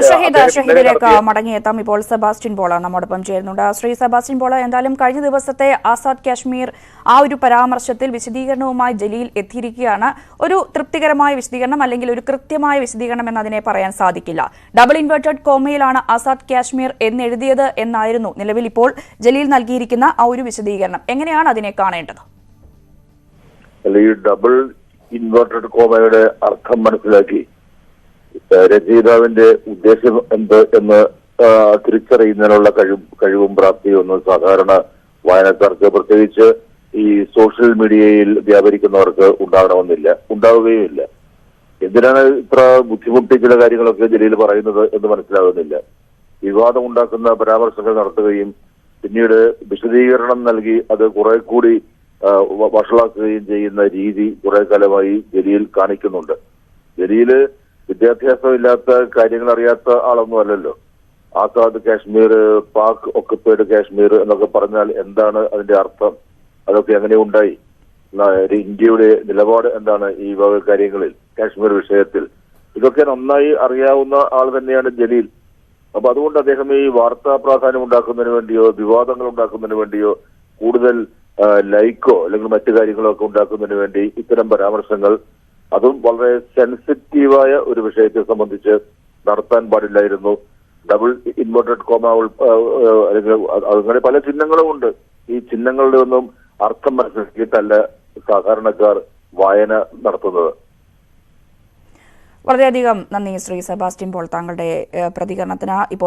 ഷഹീദിലേക്ക് മടങ്ങിയെത്താം. ഇപ്പോൾ സെബാസ്റ്റ്യൻ പോള നമ്മോടൊപ്പം ചേരുന്നുണ്ട്. ശ്രീ സെബാസ്റ്റ്യൻ പോള, എന്തായാലും കഴിഞ്ഞ ദിവസത്തെ ആസാദ് കാശ്മീർ ആ ഒരു പരാമർശത്തിൽ വിശദീകരണവുമായി ജലീൽ എത്തിയിരിക്കുകയാണ്. ഒരു തൃപ്തികരമായ വിശദീകരണം അല്ലെങ്കിൽ ഒരു കൃത്യമായ വിശദീകരണം എന്നതിനെ പറയാൻ സാധിക്കില്ല. ഡബിൾ ഇൻവേർട്ടഡ് കോമയിലാണ് ആസാദ് കാശ്മീർ എന്നെഴുതിയത് എന്നായിരുന്നു നിലവിൽ ഇപ്പോൾ ജലീൽ നൽകിയിരിക്കുന്ന ആ ഒരു വിശദീകരണം. എങ്ങനെയാണ് അതിനെ കാണേണ്ടത്? ഈ ഡബിൾ ഇൻവേർട്ടഡ് കോമയുടെ അർത്ഥം മനസ്സിലാക്കി രചയിതാവിന്റെ ഉദ്ദേശം എന്ത് എന്ന് തിരിച്ചറിയുന്നതിനുള്ള കഴിവും പ്രാപ്തിയും ഒന്നും സാധാരണ വായനക്കാർക്ക്, പ്രത്യേകിച്ച് ഈ സോഷ്യൽ മീഡിയയിൽ വ്യാപരിക്കുന്നവർക്ക് ഉണ്ടാവുകയുമില്ല. എന്തിനാണ് ഇത്ര ബുദ്ധിമുട്ടി ചില കാര്യങ്ങളൊക്കെ ജലീൽ പറയുന്നത് എന്ന് മനസ്സിലാകുന്നില്ല. വിവാദം ഉണ്ടാക്കുന്ന പരാമർശങ്ങൾ നടത്തുകയും പിന്നീട് വിശദീകരണം നൽകി അത് കുറെ കൂടി വഷളാക്കുകയും ചെയ്യുന്ന രീതി കുറെ കാലമായി ജലീൽ കാണിക്കുന്നുണ്ട്. ജലീല് വിദ്യാഭ്യാസമില്ലാത്ത കാര്യങ്ങൾ അറിയാത്ത ആളൊന്നും അല്ലല്ലോ. ആസാദ് കാശ്മീർ, പാക് ഒക്കുപ്പൈഡ് കാശ്മീർ എന്നൊക്കെ പറഞ്ഞാൽ എന്താണ് അതിന്റെ അർത്ഥം? അതൊക്കെ എങ്ങനെ ഉണ്ടായി? ഇന്ത്യയുടെ നിലപാട് എന്താണ് ഈ വക കാര്യങ്ങളിൽ, കാശ്മീർ വിഷയത്തിൽ? ഇതൊക്കെ നന്നായി അറിയാവുന്ന ആൾ തന്നെയാണ് ജലീൽ. അപ്പൊ അതുകൊണ്ട് അദ്ദേഹം ഈ വാർത്താ പ്രാധാന്യം ഉണ്ടാക്കുന്നതിന് വേണ്ടിയോ വിവാദങ്ങൾ ഉണ്ടാക്കുന്നതിന് വേണ്ടിയോ കൂടുതൽ ലൈക്കോ അല്ലെങ്കിൽ മറ്റു കാര്യങ്ങളോ ഒക്കെ ഉണ്ടാക്കുന്നതിന് വേണ്ടി ഇത്തരം പരാമർശങ്ങൾ, അതും വളരെ സെൻസിറ്റീവായ ഒരു വിഷയത്തെ സംബന്ധിച്ച് നടത്താൻ പാടില്ലായിരുന്നു. ഡബിൾ ഇൻവേർട്ടഡ് കോമ അല്ലെങ്കിൽ അങ്ങനെ പല ചിഹ്നങ്ങളും ഉണ്ട്. ഈ ചിഹ്നങ്ങളുടെ ഒന്നും അർത്ഥം മനസ്സിലാക്കിയിട്ടല്ല സാധാരണക്കാർ വായന നടത്തുന്നത്. വളരെയധികം നന്ദി ശ്രീ സെബാസ്റ്റ്യൻ പോൾ താങ്കളുടെ പ്രതികരണത്തിന്. ഇപ്പോൾ